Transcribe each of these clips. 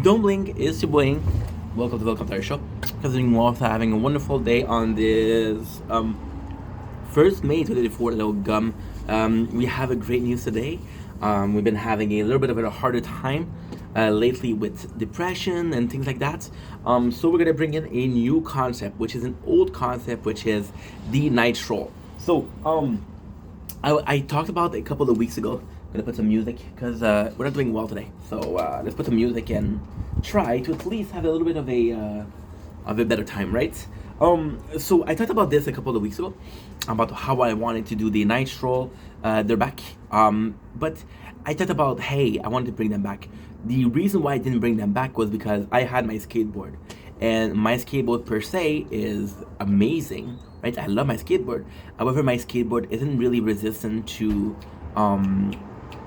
Don't blink, it's your boy. Welcome to our show. Considering we're also having a wonderful day on this 1st May 2024, little gum. We have a great news today. We've been having a little bit of a harder time lately with depression and things like that. So we're gonna bring in a new concept, which is an old concept, which is the night stroll. I talked about it a couple of weeks ago. I'm gonna put some music because we're not doing well today. So let's put some music and try to at least have a little bit of a better time, right? So I talked about this a couple of weeks ago about how I wanted to do the night stroll. They're back. But I talked about, hey, I wanted to bring them back. The reason why I didn't bring them back was because I had my skateboard, and my skateboard per se is amazing, right? I love my skateboard. However, my skateboard isn't really resistant to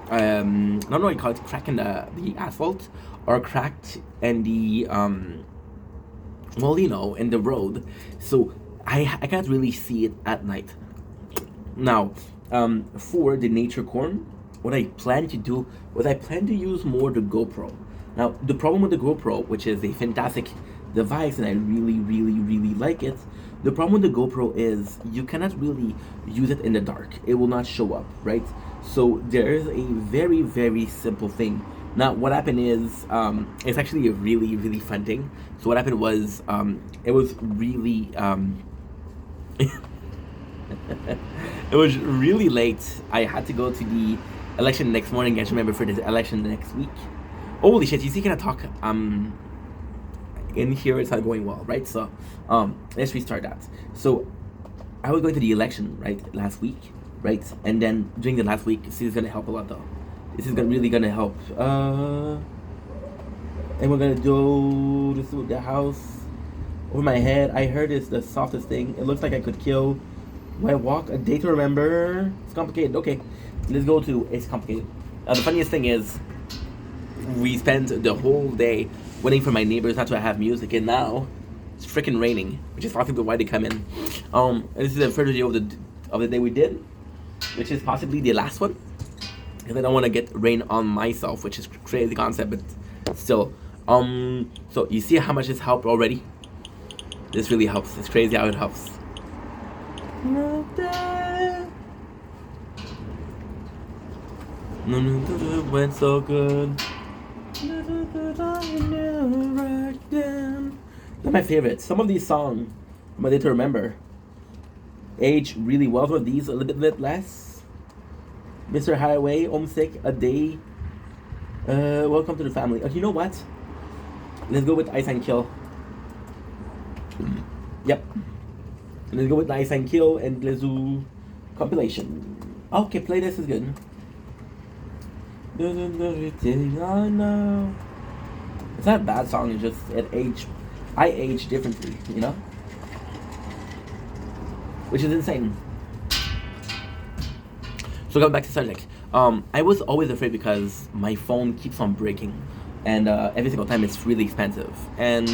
I don't know what you call it, cracking the asphalt or cracked in the in the road. So I can't really see it at night. Now, for the nature corn, what I plan to do was I plan to use more the GoPro. Now, the problem with the GoPro, which is a fantastic device and I really, really, really like it, the problem with the GoPro is you cannot really use it in the dark. It will not show up, right? So there is a very, very simple thing. Now, what happened is, it's actually a really, really fun thing. So what happened was, it was really, it was really late. I had to go to the election next morning. Guys, remember for the election next week. Holy shit! You see, can I talk? In here it's not going well, right? So, let's restart that. So, I was going to the election right last week, right? And then during the last week, this is gonna help a lot though. This is really gonna help. And we're gonna do this with the house over my head. I heard it's the softest thing. It looks like I could kill. Do I walk a day to remember? It's complicated. Okay, let's go to it's complicated. The funniest thing is, we spent the whole day waiting for my neighbors not to have music, and now it's freaking raining, which is possibly why they come in. This is the first video of the day we did, which is possibly the last one, because I don't want to get rain on myself, which is crazy concept, but still. So you see how much this helped already? This really helps. It's crazy how it helps. Went so good. They're my favorites. Some of these songs, I'm ready to remember. Age really well with these, a little bit less. Mr. Highway, Homesick, A Day. Welcome to the family. You know what? Let's go with Ice and Kill. Yep. Let's go with Ice and Kill and let's do compilation. Okay, playlist is good. I know. It's not a bad song, it's just I age differently, you know? Which is insane. So going back to subject. I was always afraid because my phone keeps on breaking. And every single time it's really expensive. And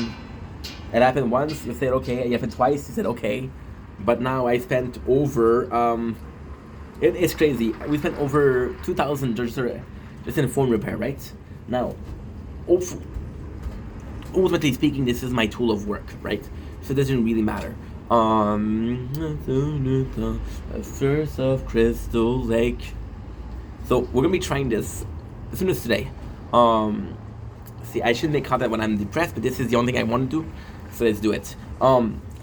it happened once, you said okay. It happened twice, you said okay. But now I spent over it's crazy. We spent over 2,000 just in phone repair, right? Now, ultimately speaking, this is my tool of work, right? So it doesn't really matter. First of Crystal Lake. So we're gonna be trying this as soon as today. See, I shouldn't make content when I'm depressed, but this is the only thing I want to do, so let's do it.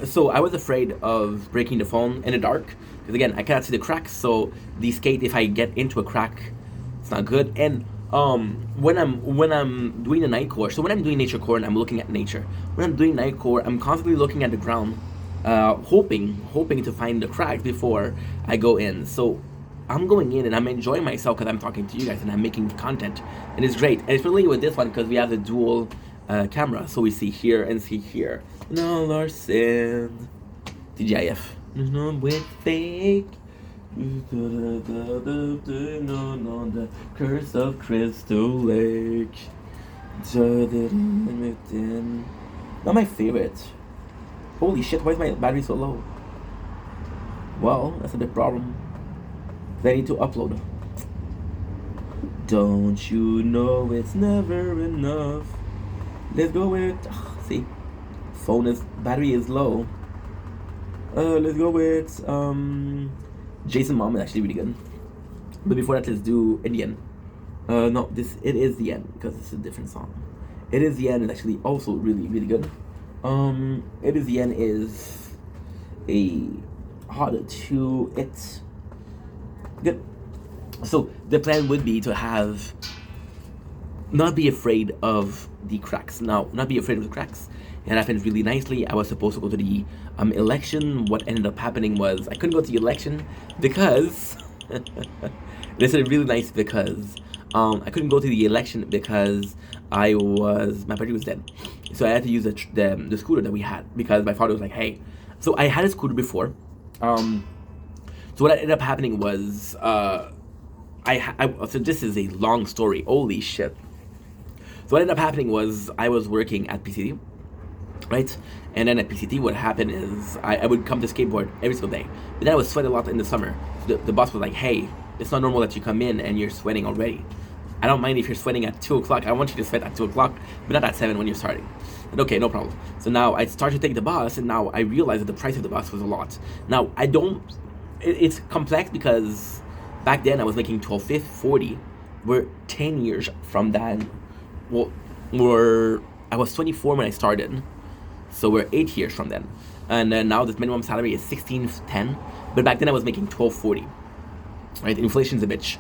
So I was afraid of breaking the phone in the dark because again, I cannot see the cracks. So the skate, if I get into a crack, it's not good. And when I'm doing the night core, so when I'm doing nature core and I'm looking at nature, when I'm doing night core, I'm constantly looking at the ground, hoping to find the cracks before I go in. So I'm going in and I'm enjoying myself because I'm talking to you guys and I'm making content, and it's great. And it's really with this one because we have the dual camera, so we see here and see here. No our sin. TGIF. No with fake. No, the curse of Crystal Lake. Not my favorite. Holy shit, why is my battery so low? Well, that's a big problem. I need to upload. Don't you know it's never enough? Let's go with, see, phone is, battery is low. Let's go with, Jason Mom is actually really good. But before that, let's do Indian. No, it is the end because it's a different song. It is the end is actually also really really good. It is the end is a harder to it. Good. So the plan would be to have not be afraid of the cracks. Now, not be afraid of the cracks. It happened really nicely. I was supposed to go to the election. What ended up happening was I couldn't go to the election because this is really nice because I couldn't go to the election because my battery was dead, so I had to use the scooter that we had because my father was like, hey. So I had a scooter before. So what ended up happening was so this is a long story. Holy shit. So what ended up happening was I was working at PCT, right? And then at PCT, what happened is I would come to skateboard every single day. But then I would sweat a lot in the summer. So the boss was like, hey, it's not normal that you come in and you're sweating already. I don't mind if you're sweating at 2 o'clock. I want you to sweat at 2 o'clock, but not at 7 when you're starting. And okay, no problem. So now I started to take the bus, and now I realized that the price of the bus was a lot. Now, it's complex because back then I was making 12.40. We're 10 years from that. Well, I was 24 when I started, so we're 8 years from then. And now the minimum salary is 16.10, but back then I was making 12.40. Right, inflation's a bitch.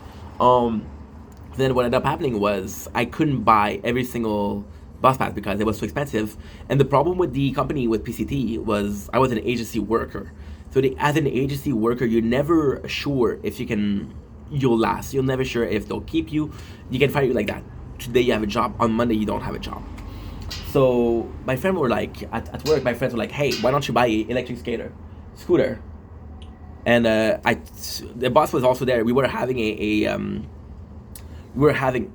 Then what ended up happening was I couldn't buy every single bus pass because it was too expensive. And the problem with the company with PCT was I was an agency worker. So as an agency worker, you're never sure if you'll last. You're never sure if they'll keep you. You can fire you like that. Today you have a job, on Monday you don't have a job. So my friends were like, at work, my friends were like, hey, why don't you buy an electric scooter? And the boss was also there. We were having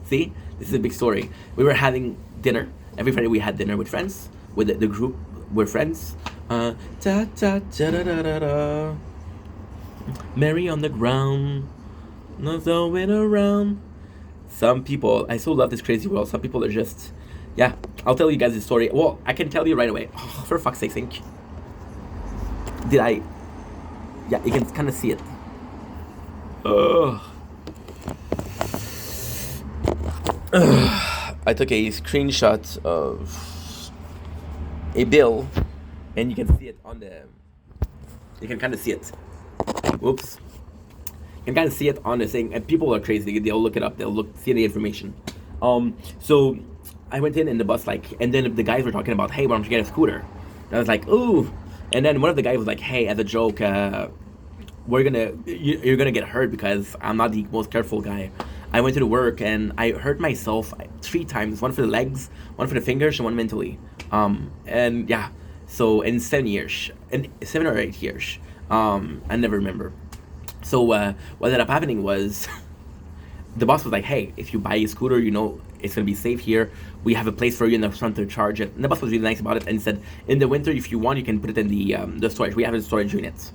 see, this is a big story. We were having dinner. Every Friday we had dinner with friends, with the group, we're friends. Da da da da da da da. Mary on the ground, not going around. Some people, I so love this crazy world. Some people are just, yeah. I'll tell you guys the story. Well, I can tell you right away. Oh, for fuck's sake, think. Yeah, you can kind of see it. I took a screenshot of a bill, and you can see it you can kind of see it. Whoops. You can kind of see it on the thing, and people are crazy. They'll look it up. They'll see the information. So I went in the bus, and then the guys were talking about, hey, why don't you get a scooter? And I was like, ooh. And then one of the guys was like, hey, as a joke, you're gonna get hurt because I'm not the most careful guy. I went to work and I hurt myself 3 times, one for the legs, one for the fingers, and one mentally. And yeah, so in 7 or 8 years, I never remember. So what ended up happening was the boss was like, hey, if you buy a scooter, it's gonna be safe here. We have a place for you in the front to charge it. And the boss was really nice about it and said, in the winter, if you want, you can put it in the storage. We have a storage unit.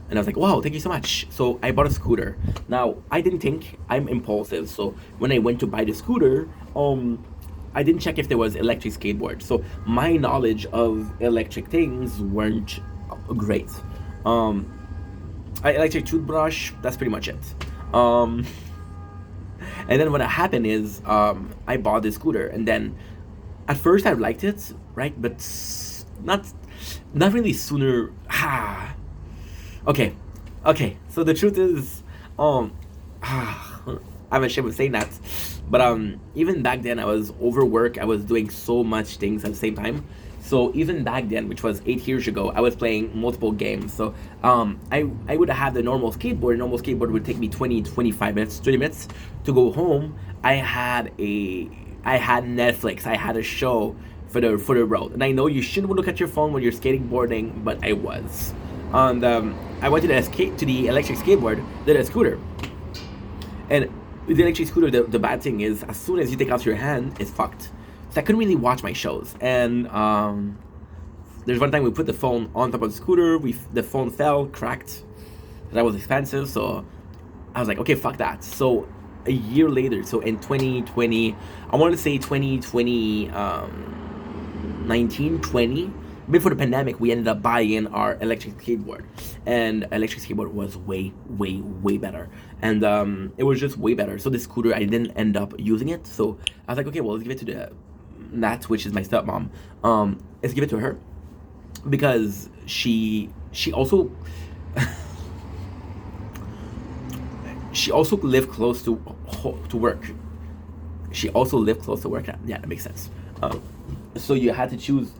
And I was like, wow, thank you so much. So I bought a scooter. Now, I didn't think, I'm impulsive. So when I went to buy the scooter, I didn't check if there was electric skateboard. So my knowledge of electric things weren't great. Electric toothbrush, that's pretty much it. And then what happened is I bought the scooter. And then at first I liked it, right? But not really sooner. Okay. So the truth is, I'm ashamed of saying that, but even back then I was overworked. I was doing so much things at the same time. So even back then, which was 8 years ago, I was playing multiple games. So I would have the normal skateboard. Normal skateboard would take me 20, 25 minutes, 30 minutes to go home. I had Netflix. I had a show for the road. And I know you shouldn't look at your phone when you're skateboarding, but I was. And I went to the electric scooter. And with the electric scooter, the bad thing is, as soon as you take out your hand, it's fucked. So I couldn't really watch my shows. And there's one time we put the phone on top of the scooter. The phone fell, cracked. That was expensive, so I was like, okay, fuck that. So a year later, so in 2020, I want to say 2020, 1920, before the pandemic, we ended up buying our electric skateboard, and electric skateboard was way, way, way better, and it was just way better. So the scooter, I didn't end up using it, so I was like, okay, well, let's give it to the Nat, which is my stepmom. Let's give it to her because she also she also lived close to work. She also lived close to work. Yeah, that makes sense. So you had to choose.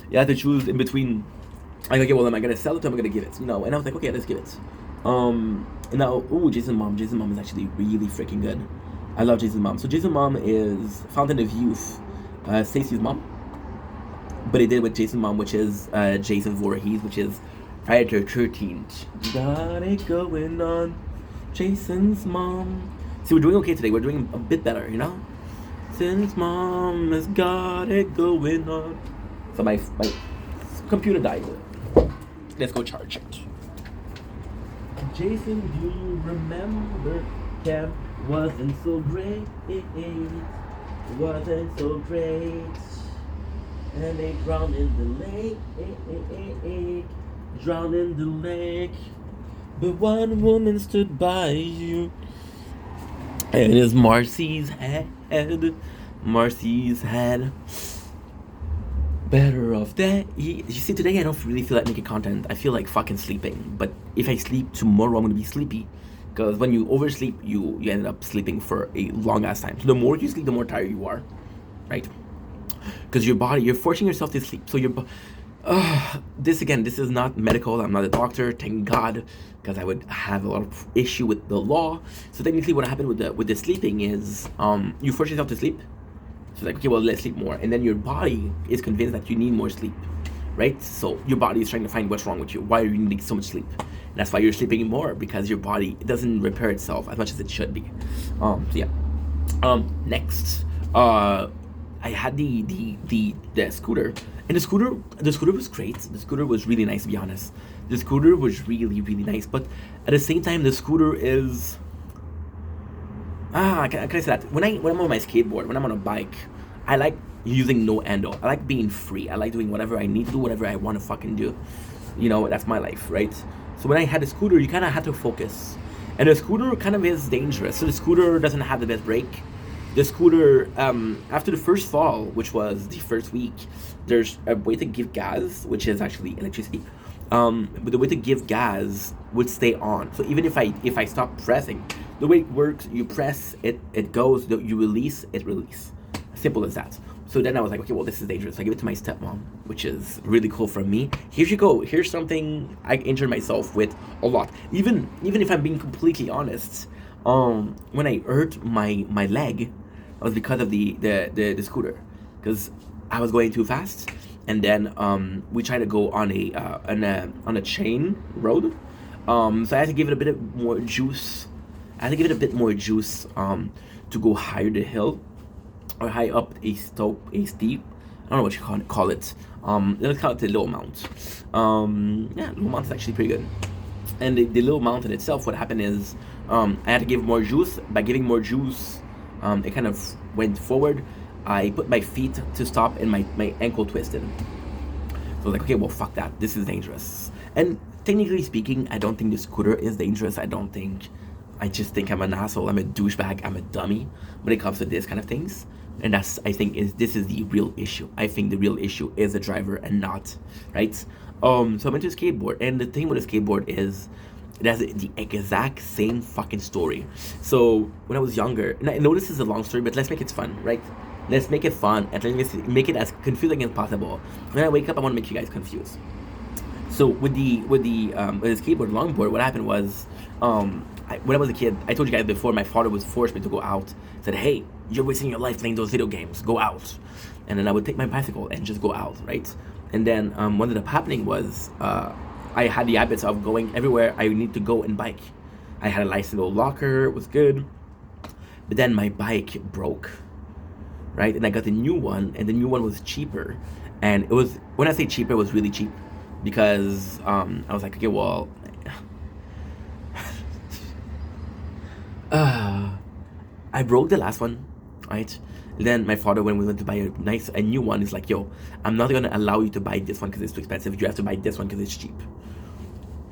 You had to choose in between. Like, okay, well, am I gonna sell it or am I gonna give it? You know, and I was like, okay, let's give it. And now, Jason Mom. Jason Mom is actually really freaking good. I love Jason Mom. So Jason Mom is Fountain of Youth, Stacey's mom. But he did with Jason Mom, which is Jason Voorhees, which is Friday the 13th. Got it going on, Jason's mom. See, we're doing okay today. We're doing a bit better, you know? Since mom has got it going on. So my computer died. Let's go charge it. Jason, you remember camp wasn't so great. Wasn't so great. And they drowned in the lake. Drowned in the lake. But one woman stood by you. And it's Marcy's head. Marcy's head. Better off that. You see, today I don't really feel like making content. I feel like fucking sleeping. But if I sleep tomorrow, I'm gonna be sleepy. Because when you oversleep, you end up sleeping for a long ass time. So the more you sleep, the more tired you are, right? Because your body, you're forcing yourself to sleep. So this is not medical. I'm not a doctor, thank God, because I would have a lot of issue with the law. So technically, what happened with the sleeping is, you force yourself to sleep. So like, okay, well, let's sleep more, and then your body is convinced that you need more sleep, right? So your body is trying to find what's wrong with you. Why are you needing so much sleep? And that's why you're sleeping more, because your body doesn't repair itself as much as it should be. So yeah. Next, I had the scooter, and the scooter was great. The scooter was really nice, to be honest. The scooter was really, really nice, but at the same time, the scooter is can I say that when I'm on my skateboard, when I'm on a bike, I like using no handle. I like being free. I like doing whatever I need to do, whatever I want to fucking do. You know, that's my life, right? So when I had a scooter, you kind of had to focus, and the scooter kind of is dangerous. So the scooter doesn't have the best brake. The scooter, after the first fall, which was the first week, there's a way to give gas, which is actually electricity. But the way to give gas would stay on. So even if I stop pressing, the way it works, you press it, it goes. You release, it release. Simple as that. So then I was like, okay, well, this is dangerous. So I give it to my stepmom, which is really cool for me. Here you go. Here's something I injured myself with a lot. Even if I'm being completely honest, when I hurt my leg, it was because of the scooter, because I was going too fast, and then we tried to go on a chain road, so I had to give it a bit more juice. To go higher the hill, or high up a steep. I don't know what you call it. Let's call it the little mount. Yeah, little mount is actually pretty good. And the little mountain itself, what happened is, I had to give more juice. By giving more juice, it kind of went forward. I put my feet to stop, and my ankle twisted. So I was like, okay, well, fuck that. This is dangerous. And technically speaking, I don't think the scooter is dangerous. I just think I'm an asshole. I'm a douchebag. I'm a dummy when it comes to this kind of things. And this is the real issue. I think the real issue is the driver and not, right? So I'm into skateboard, and the thing with a skateboard is it has the exact same fucking story. So when I was younger, and I know this is a long story, but let's make it fun, right? Let's make it fun, and let's make it as confusing as possible. When I wake up, I want to make you guys confused. So with the skateboard, longboard, what happened was, when I was a kid, I told you guys before, my father would force me to go out. Said, hey, you're wasting your life playing those video games. Go out. And then I would take my bicycle and just go out, right? And then what ended up happening was, I had the habits of going everywhere I need to go and bike. I had a nice little locker, it was good. But then my bike broke, right? And I got the new one, and the new one was cheaper. And it was, when I say cheaper, it was really cheap. Because I was like, okay, well, I broke the last one, right? Then my father, when we went to buy a new one, is like, yo, I'm not gonna allow you to buy this one because it's too expensive. You have to buy this one because it's cheap.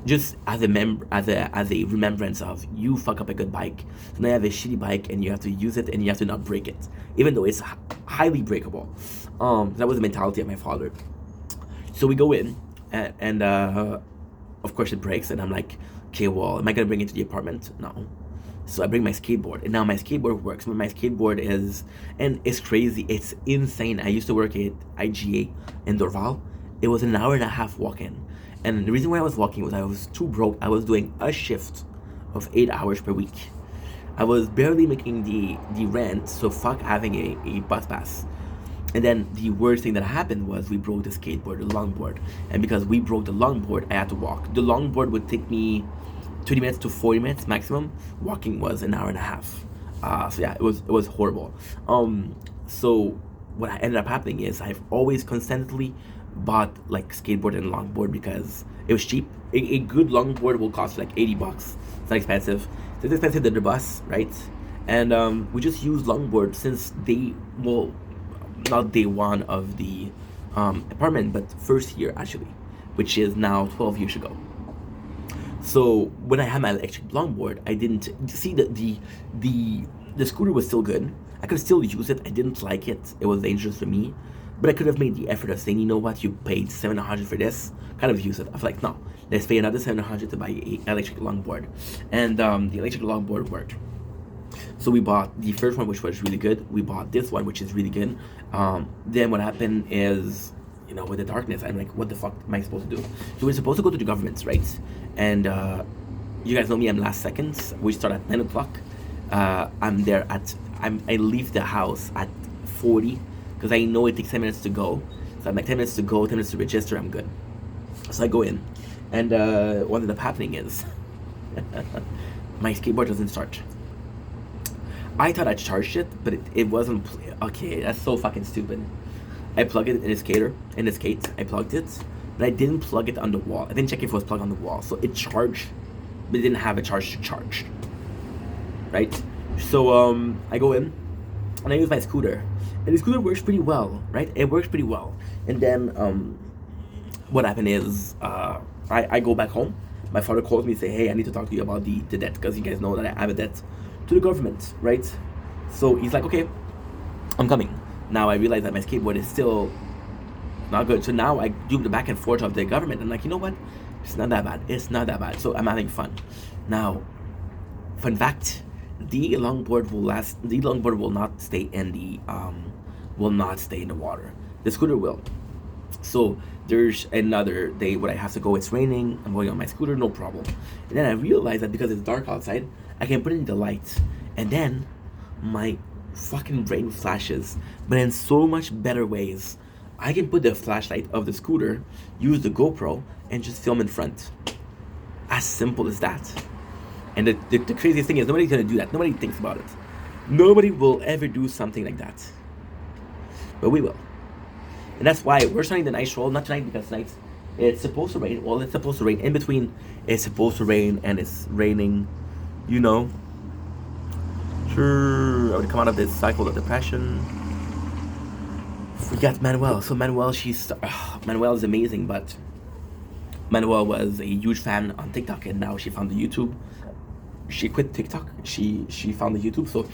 Just as a remembrance of you fuck up a good bike, so now you have a shitty bike and you have to use it and you have to not break it, even though it's highly breakable. That was the mentality of my father. So we go in, and of course it breaks, and I'm like, okay, well, am I gonna bring it to the apartment? No. So I bring my skateboard, and now my skateboard works. But my skateboard is, and it's crazy, it's insane. I used to work at IGA in Dorval. It was an hour and a half walk-in. And the reason why I was walking was I was too broke. I was doing a shift of 8 hours per week. I was barely making the rent, so fuck having a bus pass. And then the worst thing that happened was we broke the skateboard, the longboard. And because we broke the longboard, I had to walk. The longboard would take me 20 minutes to 40 minutes maximum. Walking was an hour and a half. So yeah, it was horrible. So what ended up happening is I've always constantly bought like skateboard and longboard because it was cheap. A good longboard will cost like $80. It's not expensive. It's expensive than the bus, right? And we just used longboard since not day one of the apartment, but first year actually, which is now 12 years ago. So when I had my electric longboard, I didn't see the scooter was still good. I could still use it. I didn't like it. It was dangerous for me. But I could have made the effort of saying, you know what, you paid $700 for this, kind of use it. I was like, no, let's pay another $700 to buy an electric longboard. And the electric longboard worked. So we bought the first one, which was really good. We bought this one, which is really good. Then what happened is, with the darkness, I'm like, what the fuck am I supposed to do? So we're supposed to go to the government, right? And you guys know me, I'm last seconds. We start at 9 o'clock. I'm there I leave the house at 40 because I know it takes 10 minutes to go. So I'm like 10 minutes to go, 10 minutes to register, I'm good. So I go in, and what ended up happening is my skateboard doesn't start. I thought I charged it, but it wasn't. Okay, that's so fucking stupid. I plugged it in the skate. I plugged it, but I didn't plug it on the wall. I didn't check if it was plugged on the wall. So it charged, but it didn't have a charge to charge. Right? So I go in, and I use my scooter. And the scooter works pretty well, right? It works pretty well. And then what happened is I go back home. My father calls me and say, hey, I need to talk to you about the debt, because you guys know that I have a debt to the government, right? So he's like, okay, I'm coming. Now I realize that my skateboard is still not good. So now I do the back and forth of the government. I'm like, you know what? It's not that bad. It's not that bad. So I'm having fun. Now, fun fact, the longboard will last. The longboard will not stay in the water. The scooter will. So there's another day where I have to go. It's raining. I'm going on my scooter, no problem. And then I realize that because it's dark outside, I can put in the light, and then my fucking brain flashes, but in so much better ways. I can put the flashlight of the scooter, use the GoPro, and just film in front. As simple as that. And the craziest thing is nobody's gonna do that. Nobody thinks about it. Nobody will ever do something like that. But we will. And that's why we're starting the night stroll. Not tonight, because tonight it's supposed to rain. Well, it's supposed to rain. In between, it's supposed to rain, and it's raining. Sure, I would come out of this cycle of depression. We got Manuel. So Manuel, Manuel is amazing, but Manuel was a huge fan on TikTok, and now she found the YouTube. She quit TikTok. She found the YouTube, so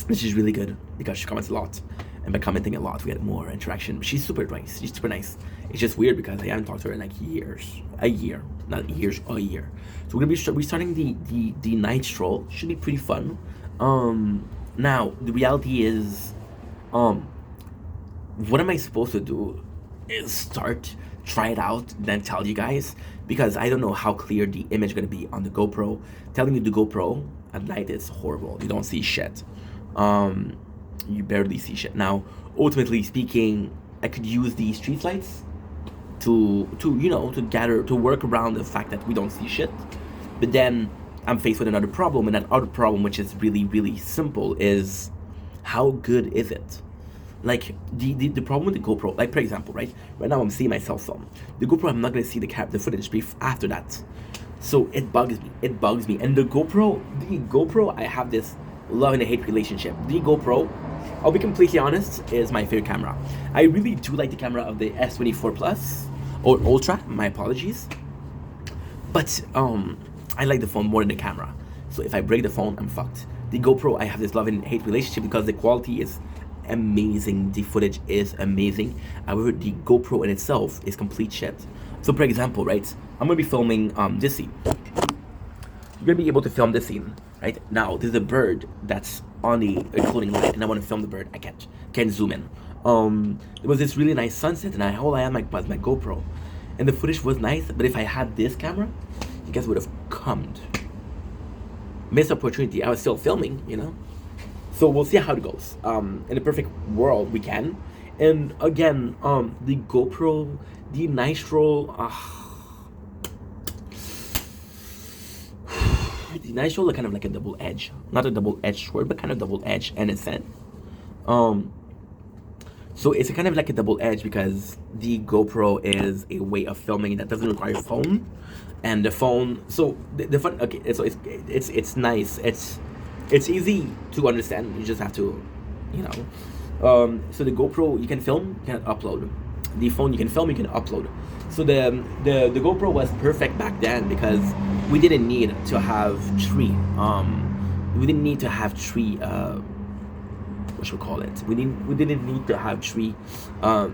this is really good because she comments a lot, and by commenting a lot, we get more interaction. She's super nice. She's super nice. It's just weird because I haven't talked to her in like years. A year. So we're gonna be restarting the night stroll. Should be pretty fun. Now the reality is, what am I supposed to do? Is try it out, then tell you guys, because I don't know how clear the image is gonna be on the GoPro. Telling you the GoPro at night is horrible. You don't see shit. You barely see shit. Now, ultimately speaking, I could use the street lights to work around the fact that we don't see shit. But then I'm faced with another problem, and that other problem, which is really, really simple, is how good is it? Like the problem with the GoPro, like for example, right now I'm seeing myself film. The GoPro, I'm not gonna see the footage after that, so it bugs me. And the GoPro, I have this love and hate relationship. The GoPro, I'll be completely honest, is my favorite camera. I really do like the camera of the S24 Plus or Ultra. My apologies, but I like the phone more than the camera. So if I break the phone, I'm fucked. The GoPro, I have this love and hate relationship because the quality is amazing, the footage is amazing. However, the GoPro in itself is complete shit. So for example, right, I'm gonna be filming this scene. You're gonna be able to film this scene, right? Now there's a bird that's on the clothing line, and I want to film the bird. I can't zoom in. It was this really nice sunset, and all I had was my GoPro, and the footage was nice. But if I had this camera, you guys would have cummed. Missed opportunity. I was still filming, you know. So we'll see how it goes. In a perfect world, we can. And again, the GoPro, the Nitro, the Nitro are kind of like a double edge, not a double edged sword, but kind of double edge in a sense. So it's kind of like a double edge because the GoPro is a way of filming that doesn't require a phone, and the phone. So the fun. Okay, so it's nice. It's easy to understand. You just have to, you know. So the GoPro, you can film, you can upload. The phone, you can film, you can upload. So the GoPro was perfect back then because we didn't need to have three. We didn't need to have three. What should we call it? We didn't need to have three. I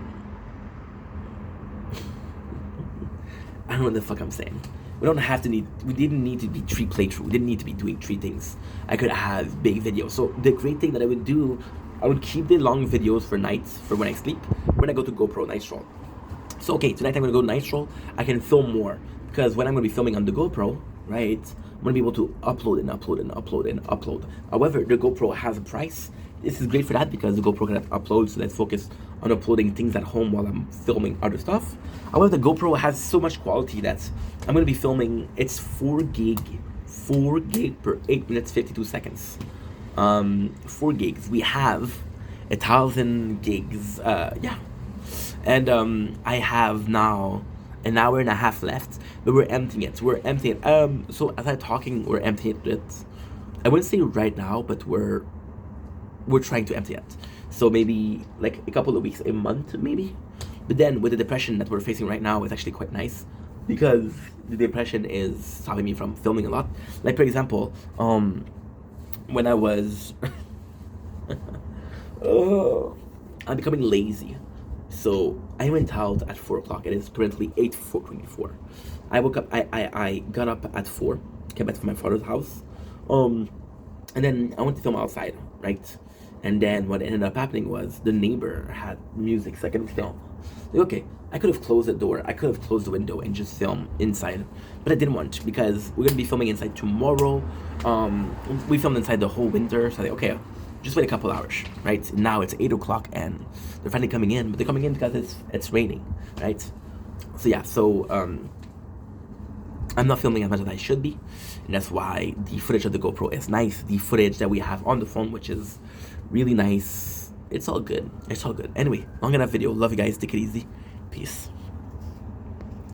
don't know what the fuck I'm saying. We didn't need to be three playthrough. We didn't need to be doing three things. I could have big videos. So the great thing that I would do, I would keep the long videos for nights, for when I sleep, when I go to GoPro night stroll. So okay, tonight I'm gonna go night stroll. I can film more because when I'm gonna be filming on the GoPro, right, I'm gonna be able to upload and upload and upload and upload. However, the GoPro has a price. This is great for that because the GoPro can upload, so let's focus on uploading things at home while I'm filming other stuff. However, the GoPro has so much quality that I'm going to be filming, it's 4 gig per 8 minutes, 52 seconds. 4 gigs. We have 1,000 gigs, yeah. And I have now an hour and a half left, but we're emptying it. So as I'm talking, we're emptying it. I wouldn't say right now, but we're trying to empty it. So maybe like a couple of weeks, a month maybe. But then with the depression that we're facing right now, it's actually quite nice because the depression is stopping me from filming a lot. Like for example, when I was I'm becoming lazy. So I went out at 4 o'clock. It is currently 8:24. I woke up, I got up at 4, came back from my father's house. And then I went to film outside, right? And then what ended up happening was the neighbor had music, so I couldn't film. Like, okay, I could have closed the door, I could have closed the window and just film inside, but I didn't want to because we're gonna be filming inside tomorrow. We filmed inside the whole winter, so I like, okay, just wait a couple hours, right? Now it's 8 o'clock and they're finally coming in, but they're coming in because it's raining, right? So yeah, I'm not filming as much as I should be, and that's why the footage of the GoPro is nice. The footage that we have on the phone, which is really nice, it's all good. Anyway, long enough video. Love you guys. Take it easy. Peace.